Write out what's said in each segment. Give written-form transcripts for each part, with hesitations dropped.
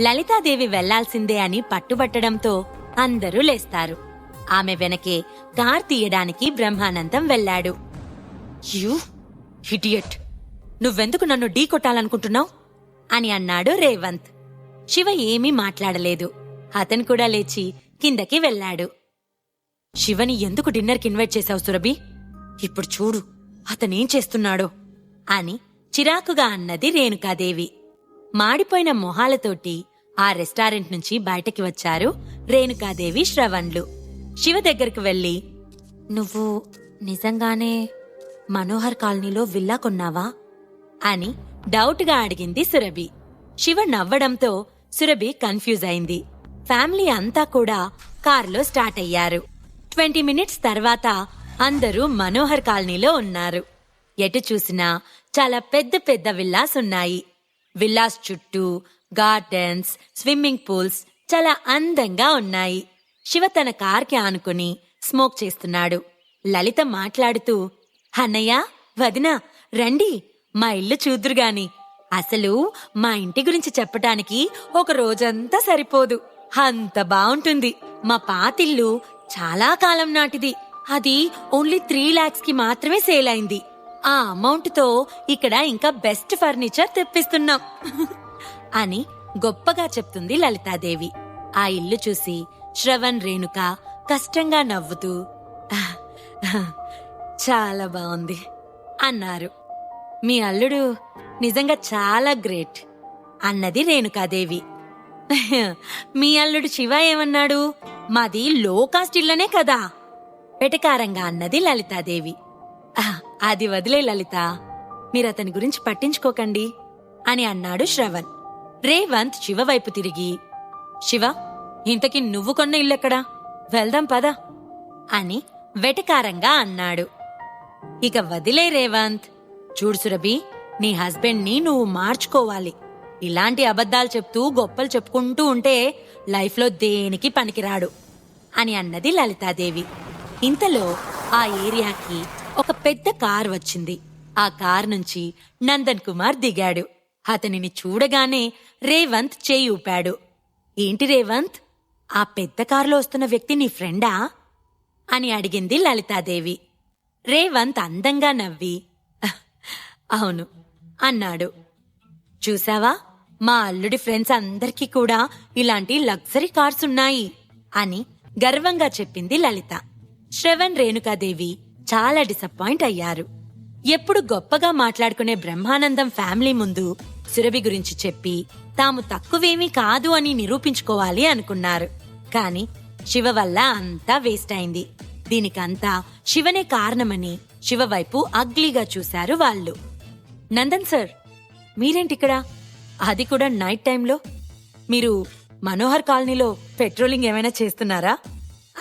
లలితాదేవి వెళ్లాల్సిందే అని పట్టుబట్టడంతో అందరూ లేస్తారు. ఆమె వెనకే కార్ తీయడానికి బ్రహ్మానందం వెళ్లాడు. యూ ఇడియట్, నువ్వెందుకు నన్ను ఢీ కొట్టాలనుకుంటున్నావు అని అన్నాడు రేవంత్. శివ ఏమీ మాట్లాడలేదు. అతను కూడా లేచి కిందకి వెళ్లాడు. శివని ఎందుకు డిన్నర్కి ఇన్వైట్ చేశావు సురభి? ఇప్పుడు చూడు అతనేం చేస్తున్నాడో అని చిరాకుగా అన్నది రేణుకాదేవి. మాడిపోయిన మొహాలతోటి ఆ రెస్టారెంట్ నుంచి బయటకి వచ్చారు రేణుకాదేవి, శ్రవణ్లు. శివ దగ్గరకు వెళ్లి, నువ్వు నిజంగానే మనోహర్ కాలనీలో విల్లా కొన్నావా అని డౌట్గా అడిగింది సురభి. శివ నవ్వడంతో సురభి కన్ఫ్యూజ్ అయింది. ఫ్యామిలీ అంతా కూడా కారులో స్టార్ట్ అయ్యారు. 20 మినిట్స్ తర్వాత అందరూ మనోహర్ కాలనీలో ఉన్నారు. ఎటు చూసినా చాలా పెద్ద పెద్ద విల్లాస్ ఉన్నాయి. విల్లాస్ చుట్టూ గార్డెన్స్, స్విమ్మింగ్ పూల్స్ చాలా అందంగా ఉన్నాయి. శివ తన కార్కి ఆనుకుని స్మోక్ చేస్తున్నాడు. లలిత మాట్లాడుతూ, అన్నయ్య, వదినా, రండి మా ఇల్లు చూద్దురుగాని. అసలు మా ఇంటి గురించి చెప్పటానికి ఒక రోజంతా సరిపోదు, అంత బావుంటుంది. మా పాతిల్లు చాలా కాలం నాటిది. అది ఓన్లీ 3 lakhs కి మాత్రమే సేల్ అయింది. ఆ అమౌంట్ తో ఇక్కడ ఇంకా బెస్ట్ ఫర్నిచర్ తెప్పిస్తున్నాం అని గొప్పగా చెప్తుంది లలితాదేవి. ఆ ఇల్లు చూసి శ్రవణ్, రేణుక కష్టంగా నవ్వుతూ చాలా బావుంది అన్నారు. మీ అల్లుడు నిజంగా చాలా గ్రేట్ అన్నది రేణుకాదేవి. మీ అల్లుడు శివ ఏమన్నాడు? మాది లో కాస్ట్ ఇల్లనే కదా వెటకారంగా అన్నది లలితాదేవి. అది వదిలే లలిత, మీరతని గురించి పట్టించుకోకండి అని అన్నాడు శ్రవణ్. రేవంత్ శివ వైపు తిరిగి, శివ, ఇంతకీ నువ్వు కొన్న ఇల్లెక్కడా? వెళ్దాం పదా అని వెటకారంగా అన్నాడు. ఇక వదిలే రేవంత్. చూడు సురభి, నీ హస్బెండ్ ని నువ్వు మార్చుకోవాలి. ఇలాంటి అబద్ధాలు చెప్తూ గొప్పలు చెప్పుకుంటూ ఉంటే లైఫ్లో దేనికి పనికిరాడు అని అన్నది లలితాదేవి. ఇంతలో ఆ ఏరియాకి ఒక పెద్ద కార్ వచ్చింది. ఆ కార్ నుంచి నందన్ కుమార్ దిగాడు. అతనిని చూడగానే రేవంత్ చేయి ఊపాడు. ఏంటి రేవంత్, ఆ పెద్ద కారులో వస్తున్న వ్యక్తి నీ ఫ్రెండా అని అడిగింది లలితాదేవి. రేవంత్ అందంగా నవ్వి అవును అన్నాడు. చూసావా, మా అల్లుడి ఫ్రెండ్స్ అందరికీ కూడా ఇలాంటి లగ్జరీ కార్స్ ఉన్నాయి అని గర్వంగా చెప్పింది లలిత. శ్రవణ్, రేణుకాదేవి చాలా డిసప్పాయింట్ అయ్యారు. ఎప్పుడు గొప్పగా మాట్లాడుకునే బ్రహ్మానందం ఫ్యామిలీ ముందు సురభి గురించి చెప్పి తాము తక్కువేమీ కాదు అని నిరూపించుకోవాలి అనుకున్నారు. కాని శివ వల్ల అంతా వేస్ట్ అయింది. దీనికంతా శివనే కారణమని శివ వైపు అగ్లీగా చూశారు వాళ్ళు. నందన్ సార్, మీరేంటిక్కడ? అది కూడా నైట్ టైంలో? మీరు మనోహర్ కాలనీలో పెట్రోలింగ్ ఏమైనా చేస్తున్నారా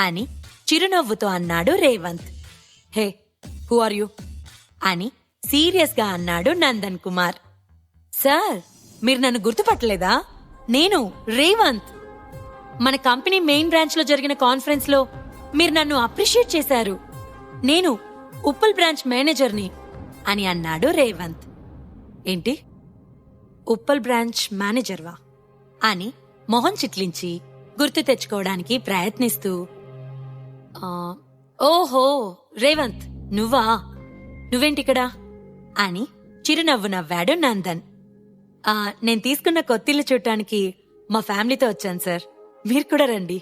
అని చిరునవ్వుతో అన్నాడు రేవంత్. హే, హూ ఆర్ యూ అని సీరియస్ గా అన్నాడు నందన్ కుమార్. సార్, మీరు నన్ను గుర్తుపట్టలేదా? నేను రేవంత్. మన కంపెనీ మెయిన్ బ్రాంచ్ లో జరిగిన కాన్ఫరెన్స్ లో మీరు నన్ను అప్రిషియేట్ చేశారు. నేను ఉప్పల్ బ్రాంచ్ మేనేజర్ని అని అన్నాడు రేవంత్. ఏంటి, ఉప్పల్ బ్రాంచ్ మేనేజర్వా అని మొహం చిట్లించి గుర్తు తెచ్చుకోవడానికి ప్రయత్నిస్తూ, ఓహో రేవంత్, నువ్వా? నువ్వేంటిక్కడా అని చిరునవ్వు నవ్వాడు నందన్. నేను తీసుకున్న కొత్తిల్లు చూడటానికి మా ఫ్యామిలీతో వచ్చాను సార్, మీరు కూడా రండి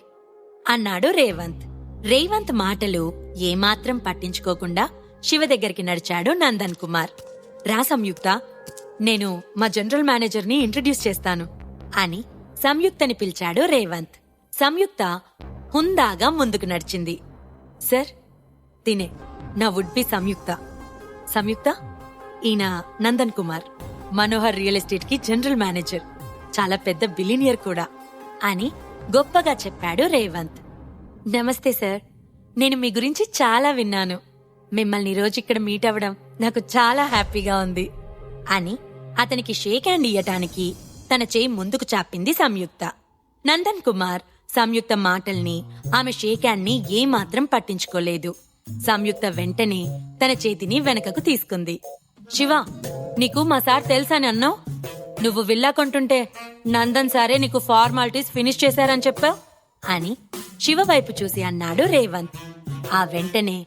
అన్నాడు రేవంత్. రేవంత్ మాటలు ఏమాత్రం పట్టించుకోకుండా శివ దగ్గరికి నడిచాడు నందన్ కుమార్. రా సంయుక్త, నేను మా జనరల్ మేనేజర్ని ఇంట్రడ్యూస్ చేస్తాను అని సంయుక్తని పిలిచాడు రేవంత్. సంయుక్త హుందాగా ముందుకు నడిచింది. సార్, తినే నా వుడ్ బి సంయుక్త. సంయుక్త, ఈయన నందన్ కుమార్, మనోహర్ రియల్ ఎస్టేట్ కి జనరల్ మేనేజర్, చాలా పెద్ద బిలినియర్ కూడా అని గొప్పగా చెప్పాడు రేవంత్. నమస్తే సార్, నేను మీ గురించి చాలా విన్నాను. మిమ్మల్ని రోజు ఇక్కడ మీట్ అవ్వడం నాకు చాలా హ్యాపీగా ఉంది అని అతనికి షేక్ హ్యాండ్ ఇయ్యటానికి తన చేయి ముందుకు చాపింది సంయుక్త. నందన్ కుమార్ సంయుక్త మాటల్ని, ఆమె షేక్ హ్యాండ్ ని ఏమాత్రం పట్టించుకోలేదు. సంయుక్త వెంటనే తన చేతిని వెనకకు తీసుకుంది. శివ, నీకు మా సార్ తెలుసని అన్నావు, నువ్వు విల్లా కొంటుంటే నందన్ సారే నీకు ఫార్మాలిటీస్ ఫినిష్ చేశారని చెప్పావు అని శివ వైపు చూసి అన్నాడు రేవంత్. ఆ వెంటనే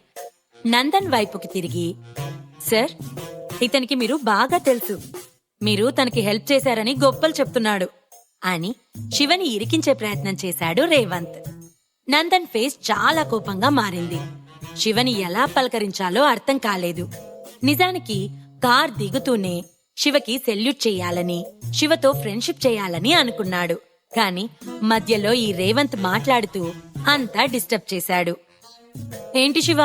నందన్ వైపుకి తిరిగి, సార్, ఇతనికి మీరు బాగా తెలుసు, మీరు తనకి హెల్ప్ చేశారని గొప్పలు చెప్తున్నాడు అని శివని ఇరికించే ప్రయత్నం చేశాడు రేవంత్. నందన్ ఫేస్ చాలా కోపంగా మారింది. శివని ఎలా పలకరించాలో అర్థం కాలేదు. నిజానికి కార్ దిగుతూనే శివకి సెల్యూట్ చేయాలని, శివతో ఫ్రెండ్షిప్ చేయాలని అనుకున్నాడు. కాని మధ్యలో ఈ రేవంత్ మాట్లాడుతూ అంతా డిస్టర్బ్ చేశాడు. ఏంటి శివ,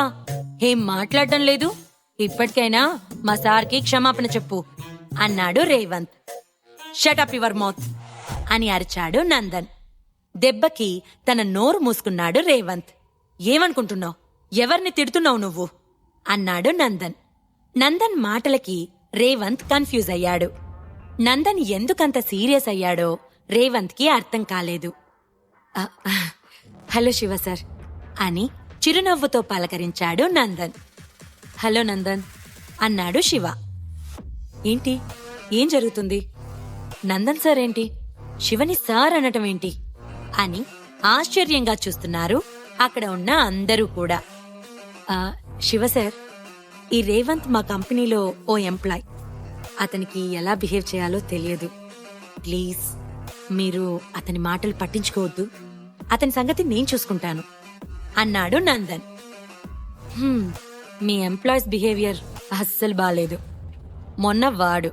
ఏం మాట్లాడడం లేదు? ఇప్పటికైనా మా సార్కి క్షమాపణ చెప్పు అన్నాడు రేవంత్. షటప్ యువర్ మౌత్ అని అరిచాడు నందన్. దెబ్బకి తన నోరు మూసుకున్నాడు రేవంత్. ఏమనుకుంటున్నావు? ఎవరిని తిడుతున్నావు నువ్వు అన్నాడు నందన్. నందన్ మాటలకి రేవంత్ కన్ఫ్యూజ్ అయ్యాడు. నందన్ ఎందుకంత సీరియస్ అయ్యాడో రేవంత్కి అర్థం కాలేదు. హలో శివ సార్ అని చిరునవ్వుతో పలకరించాడు నందన్. హలో నందన్ అన్నాడు శివ. ఏంటి, ఏం జరుగుతుంది? నందన్ సార్ ఏంటి, శివని సార్ అనటం ఏంటి అని ఆశ్చర్యంగా చూస్తున్నారు అక్కడ ఉన్న అందరూ కూడా. శివ సార్, ఈ రేవంత్ మా కంపెనీలో ఓ ఎంప్లాయ్. అతనికి ఎలా బిహేవ్ చేయాలో తెలియదు. ప్లీజ్ మీరు అతని మాటలు పట్టించుకోవద్దు. అతని సంగతి నేను చూసుకుంటాను అన్నాడు నందన్. మీ ఎంప్లాయీస్ బిహేవియర్ అస్సలు బాలేదు. మొన్న వాడు,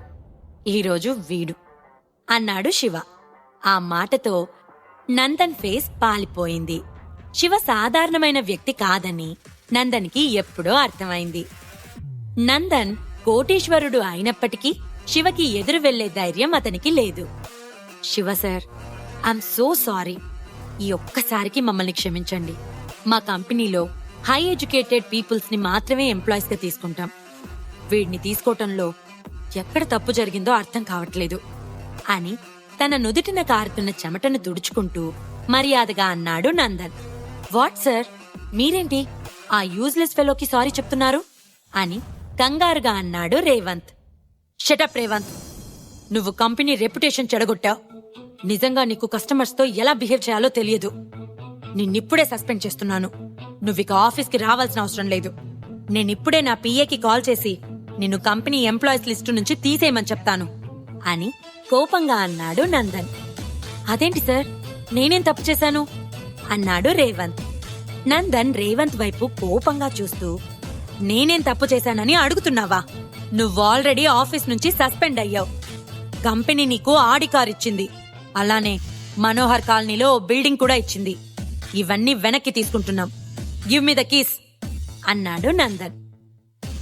ఈరోజు వీడు అన్నాడు శివ. ఆ మాటతో నందన్ ఫేస్ పాలిపోయింది. శివ సాధారణమైన వ్యక్తి కాదని నందన్కి ఎప్పుడో అర్థమైంది. నందన్ కోటీశ్వరుడు అయినప్పటికీ శివకి ఎదురు వెళ్లే ధైర్యం అతనికి లేదు. Shiva sir, I'm so sorry. ఈ ఒక్కసారికి మమ్మల్ని క్షమించండి. మా కంపెనీలో హై ఎడ్యుకేటెడ్ పీపుల్స్ ని మాత్రమే ఎంప్లాయీస్ గా తీసుకుంటాం. వీడిని తీసుకోవటంలో ఎక్కడ తప్పు జరిగిందో అర్థం కావట్లేదు అని తన నుదుటిన కారుతున్న చెమటను తుడుచుకుంటూ మర్యాదగా అన్నాడు నందన్. వాట్ సార్, మీరేంటి ఆ యూజ్లెస్ ఫెలోకి సారీ చెప్తున్నారు అని కంగారుగా అన్నాడు రేవంత్. షటప్ రేవంత్, నువ్వు కంపెనీ రెప్యుటేషన్ చెడగొట్టావు. నిజంగా నీకు కస్టమర్స్ తో ఎలా బిహేవ్ చేయాలో తెలియదు. నిన్నిప్పుడే సస్పెండ్ చేస్తున్నాను. నువ్విక ఆఫీస్కి రావాల్సిన అవసరం లేదు. నేనిప్పుడే నా పిఏకి కాల్ చేసి నిన్ను కంపెనీ ఎంప్లాయీస్ లిస్టు నుంచి తీసేయమని చెప్తాను అని కోపంగా అన్నాడు నందన్. అదేంటి సార్, నేనేం తప్పు చేశాను అన్నాడు రేవంత్. నందన్ రేవంత్ వైపు కోపంగా చూస్తూ, నేనేం తప్పు చేశానని అడుగుతున్నావా? నువ్వు ఆల్రెడీ ఆఫీస్ నుంచి సస్పెండ్ అయ్యావు. కంపెనీ నీకు ఆడి కార్ ఇచ్చింది. అలానే మనోహర్ కాలనీలో బిల్డింగ్ కూడా ఇచ్చింది. ఇవన్నీ వెనక్కి తీసుకుంటున్నాం. గివ్ మీ ద కీస్ అన్నాడు నందన్.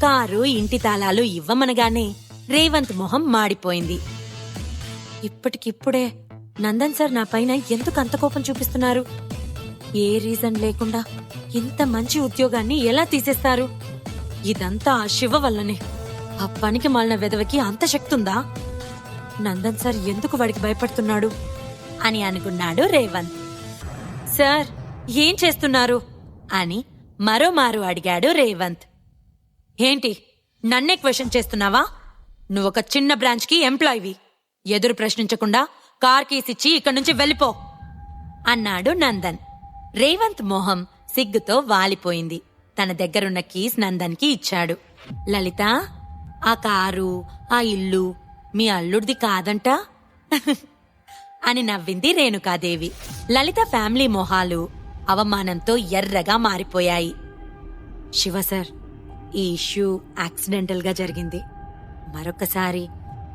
కారు, ఇంటి తాళాలు ఇవ్వమనగానే రేవంత్ మొహం మాడిపోయింది. ఇప్పటికిప్పుడే నందన్ సార్ నా పైన ఎందుకు అంత కోపం చూపిస్తున్నారు? ఏ రీజన్ లేకుండా ఇంత మంచి ఉద్యోగాన్ని ఎలా తీసేస్తారు? ఇదంతా ఆ శివ వల్లనే. ఆ పనికి మాలిన వెదవకి అంత శక్తుందా? నందన్ సార్ ఎందుకు వాడికి భయపడుతున్నాడు అని అనుకున్నాడు రేవంత్. సార్, ఏం చేస్తున్నారు అని మరోమారు అడిగాడు రేవంత్. ఏంటి, నన్నే క్వశ్చన్ చేస్తున్నావా? నువ్వొక చిన్న బ్రాంచ్ కి ఎంప్లాయీవి. ఎదురు ప్రశ్నించకుండా కార్ కీస్ ఇచ్చి ఇక్కడి నుంచి వెళ్ళిపో అన్నాడు నందన్. రేవంత్ మొహం సిగ్గుతో వాలిపోయింది. తన దగ్గరున్న కీస్ నందన్ కి ఇచ్చాడు. లలిత, ఆ కారు, ఆ ఇల్లు మీ అల్లుడిది కాదంట అని నవ్వింది రేణుకాదేవి. లలిత ఫ్యామిలీ మొహాలు అవమానంతో ఎర్రగా మారిపోయాయి. శివ సార్, ఈ ఇష్యూ యాక్సిడెంటల్ గా జరిగింది. మరొకసారి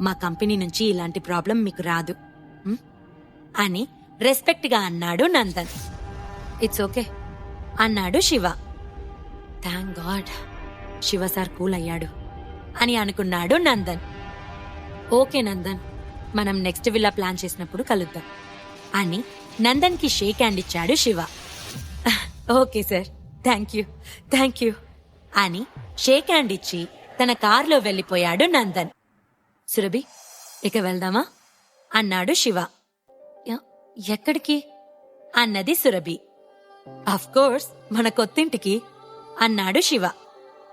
మా కంపెనీ నుంచి ఇలాంటి ప్రాబ్లం మీకు రాదు అని రెస్పెక్ట్ గా అన్నాడు నందన్. ఇట్స్ ఓకే అన్నాడు Shiva. Thank God, Shiva sir cool అయ్యాడు అని అనుకున్నాడు నందన్. ఓకే నందన్, మనం నెక్స్ట్ విల్లా ప్లాన్ చేసినప్పుడు కలుద్దాం అని నందన్ కి షేక్ హ్యాండ్ ఇచ్చాడు Shiva. Okay sir, thank you అని షేక్ హ్యాండ్ ఇచ్చి తన కారులో వెళ్లిపోయాడు నందన్. సురభి, ఇక వెళ్దామా అన్నాడు శివ. ఎక్కడికి అన్నది సురభి. అఫ్కోర్స్ మన కొత్తింటికి అన్నాడు శివ.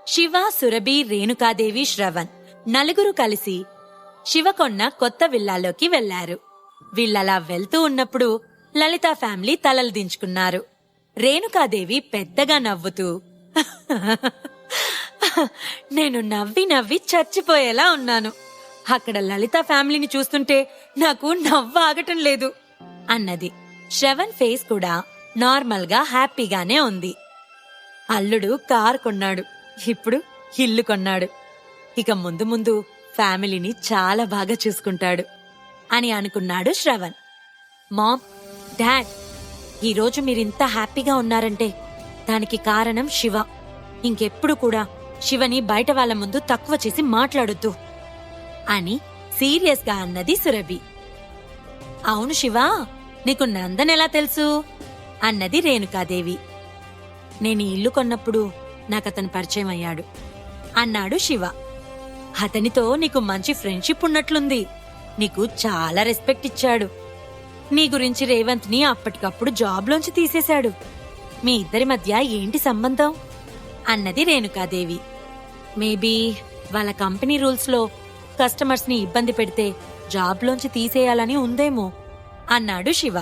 శివ, సురభి, రేణుకాదేవి, శ్రవణ్ నలుగురు కలిసి శివ కొన్న కొత్త విల్లాలోకి వెళ్లారు. వీళ్ళలా వెళ్తూ ఉన్నప్పుడు లలిత ఫ్యామిలీ తలలు దించుకున్నారు. రేణుకాదేవి పెద్దగా నవ్వుతూ నేను నవ్వి నవ్వి చచ్చిపోయేలా ఉన్నాను. అక్కడ లలిత ఫ్యామిలీని చూస్తుంటే నాకు నవ్వు ఆగటం లేదు అన్నది. శ్రవణ్ ఫేస్ కూడా నార్మల్ గా హ్యాపీగానే ఉంది. అల్లుడు కారు కొన్నాడు, ఇప్పుడు ఇల్లు కొన్నాడు. ఇక ముందు ముందు ఫ్యామిలీని చాలా బాగా చూసుకుంటాడు అని అనుకున్నాడు శ్రవణ్. మామ్, డాడ్, ఈరోజు మీరింత హ్యాపీగా ఉన్నారంటే దానికి కారణం శివ. ఇంకెప్పుడు కూడా శివని బయట వాళ్ళ ముందు తక్కువ చేసి మాట్లాడొద్దు అని సీరియస్ గా అన్నది సురభి. అవును శివ, నీకు నందన్ ఎలా తెలుసు అన్నది రేణుకాదేవి. నేను ఇల్లు కొన్నప్పుడు నాకతను పరిచయం అయ్యాడు అన్నాడు శివ. అతనితో నీకు మంచి ఫ్రెండ్షిప్ ఉన్నట్లుంది. నీకు చాలా రెస్పెక్ట్ ఇచ్చాడు. నీ గురించి రేవంత్ ని అప్పటికప్పుడు జాబ్లోంచి తీసేశాడు. మీ ఇద్దరి మధ్య ఏంటి సంబంధం అన్నది రేణుకాదేవి. మేబీ వాళ్ళ కంపెనీ రూల్స్ లో కస్టమర్స్ ని ఇబ్బంది పెడితే జాబ్లోంచి తీసేయాలని ఉందేమో అన్నాడు శివ.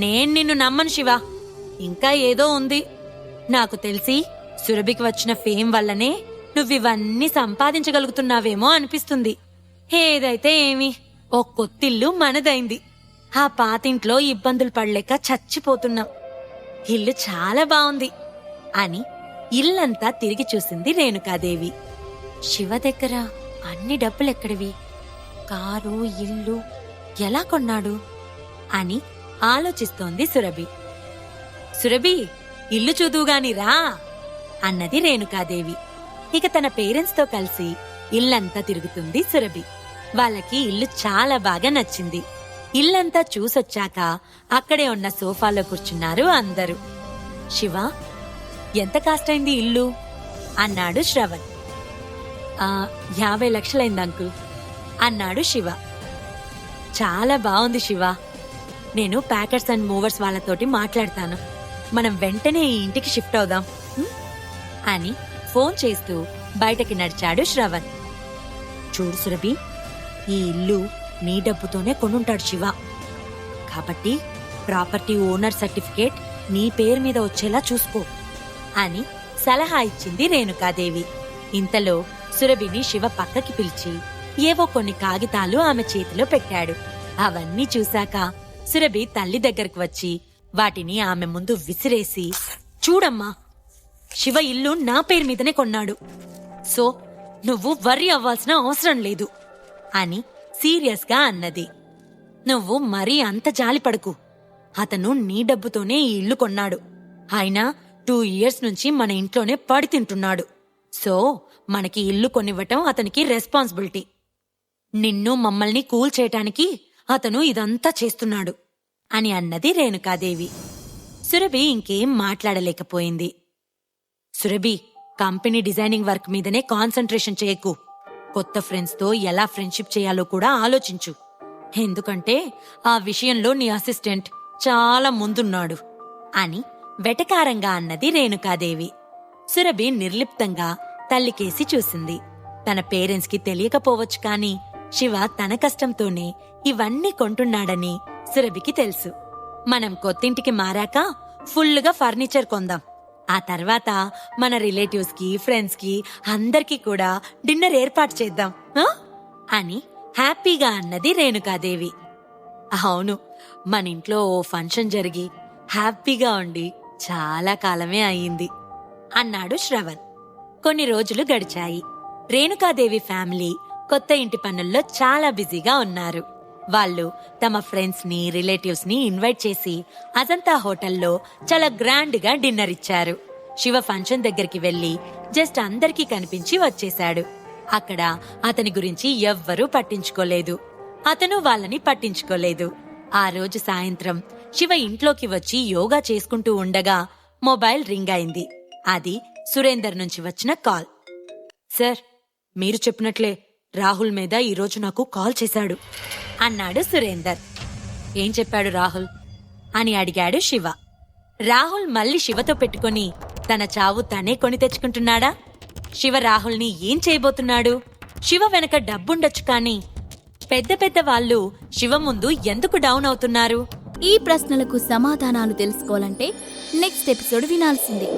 నేను నిన్ను నమ్మను శివ, ఇంకా ఏదో ఉంది. నాకు తెలిసి సురభికి వచ్చిన ఫేమ్ వల్లనే నువ్వివన్నీ సంపాదించగలుగుతున్నావేమో అనిపిస్తుంది. ఏదైతే ఏమి, ఓ కొత్తిల్లు మనదైంది. ఆ పాతింట్లో ఇబ్బందులు పడలేక చచ్చిపోతున్నాం. ఇల్లు చాలా బావుంది అని ఇల్లంతా తిరిగి చూసింది రేణుకాదేవి. శివ దగ్గర అన్ని డబ్బులెక్కడివి? కారు, ఇల్లు ఎలా కొన్నాడు అని ఆలోచిస్తోంది సురభి. సురభి, ఇల్లు చూదువుగాని రా అన్నది రేణుకాదేవి. ఇక తన పేరెంట్స్ తో కలిసి ఇల్లంతా తిరుగుతుంది సురభి. వాళ్ళకి ఇల్లు చాలా బాగా నచ్చింది. ఇల్లంతా చూసొచ్చాక అక్కడే ఉన్న సోఫాలో కూర్చున్నారు అందరూ. శివ, ఎంత కాస్టైంది ఇల్లు అన్నాడు శ్రవణ్. 50 లక్షలైంది అంకుల్ అన్నాడు శివ. చాలా బావుంది శివ, నేను ప్యాకర్స్ అండ్ మూవర్స్ వాళ్ళతోటి మాట్లాడతాను. మనం వెంటనే ఈ ఇంటికి షిఫ్ట్ అవుదాం అని ఫోన్ చేస్తూ బయటకి నడిచాడు శ్రవణ్. చూడు సురభి, ఈ ఇల్లు నీ డబ్బుతోనే కొనుంటాడు శివ. కాబట్టి ప్రాపర్టీ ఓనర్ సర్టిఫికేట్ నీ పేరు మీద వచ్చేలా చూసుకో అని సలహా ఇచ్చింది రేణుకాదేవి. ఇంతలో సురభిని శివ పక్కకి పిలిచి ఏవో కొన్ని కాగితాలు ఆమె చేతిలో పెట్టాడు. అవన్నీ చూశాక సురభి తల్లి దగ్గరకు వచ్చి వాటిని ఆమె ముందు విసిరేసి, చూడమ్మా, శివ ఇల్లు నా పేరు మీదనే కొన్నాడు. సో నువ్వు వర్రీ అవ్వాల్సిన అవసరం లేదు అని సీరియస్ గా అన్నది. నువ్వు మరీ అంత జాలిపడకు. అతను నీ డబ్బుతోనే ఈ ఇల్లు కొన్నాడు. అయినా 2 ఇయర్స్ నుంచి మన ఇంట్లోనే పడి తింటున్నాడు. సో మనకి ఇల్లు కొనివ్వటం అతనికి రెస్పాన్సిబిలిటీ. నిన్ను మమ్మల్ని కూల్ చేయటానికి అతను ఇదంతా చేస్తున్నాడు అని అన్నది రేణుకాదేవి. సురభి ఇంకేం మాట్లాడలేకపోయింది. సురభి, కంపెనీ డిజైనింగ్ వర్క్ మీదనే కాన్సంట్రేషన్ చేయకు. కొత్త ఫ్రెండ్స్ తో ఎలా ఫ్రెండ్షిప్ చేయాలో కూడా ఆలోచించు. ఎందుకంటే ఆ విషయంలో నీ అసిస్టెంట్ చాలా ముందున్నాడు అని వెటకారంగా అన్నది రేణుకాదేవి. సురభి నిర్లిప్తంగా తల్లికేసి చూసింది. తన పేరెంట్స్ కి తెలియకపోవచ్చు కాని శివ తన కష్టంతోనే ఇవన్నీ కొంటున్నాడని సురభికి తెలుసు. మనం కొత్తింటికి మారాక ఫుల్లుగా ఫర్నిచర్ కొందాం. ఆ తర్వాత మన రిలేటివ్స్ కి, ఫ్రెండ్స్ కి అందరికీ కూడా డిన్నర్ ఏర్పాటు చేద్దాం అని హ్యాపీగా అన్నది రేణుకాదేవి. అవును, మన ఇంట్లో ఓ ఫంక్షన్ జరిగి హ్యాపీగా ఉండి చాలా కాలమే అయింది అన్నాడు శ్రవణ్. కొన్ని రోజులు గడిచాయి. రేణుకాదేవి ఫ్యామిలీ కొత్త ఇంటి పనుల్లో చాలా బిజీగా ఉన్నారు. వాళ్ళు తమ ఫ్రెండ్స్ ని, రిలేటివ్స్ ని ఇన్వైట్ చేసి అజంతా హోటల్లో చాలా గ్రాండ్ గా డిన్నర్ ఇచ్చారు. శివ ఫంక్షన్ దగ్గరికి వెళ్లి జస్ట్ అందరికీ కనిపించి వచ్చేశాడు. అక్కడ అతని గురించి ఎవ్వరూ పట్టించుకోలేదు. అతను వాళ్ళని పట్టించుకోలేదు. ఆ రోజు సాయంత్రం శివ ఇంట్లోకి వచ్చి యోగా చేసుకుంటూ ఉండగా మొబైల్ రింగ్ అయింది. అది సురేందర్ నుంచి వచ్చిన కాల్. సార్, మీరు చెప్పినట్లే రాహుల్ మీద ఈరోజు నాకు కాల్ చేశాడు అన్నాడు సురేందర్. ఏం చెప్పాడు రాహుల్ అని అడిగాడు శివ. రాహుల్ మళ్ళీ శివతో పెట్టుకుని తన చావు తనే కొని తెచ్చుకుంటున్నాడా? శివ రాహుల్ని ఏం చేయబోతున్నాడు? శివ వెనక డబ్బుండొచ్చు కాని పెద్ద పెద్ద వాళ్ళు శివ ముందు ఎందుకు డౌన్ అవుతున్నారు? ఈ ప్రశ్నలకు సమాధానాలు తెలుసుకోవాలంటే నెక్స్ట్ ఎపిసోడ్ వినాల్సిందే.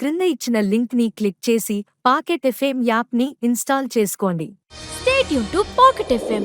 క్రింద ఇచ్చిన లింక్ ని క్లిక్ చేసి పాకెట్ ఎఫ్ఎం యాప్ ని ఇన్స్టాల్ చేసుకోండి. Stay tune to pocket FM.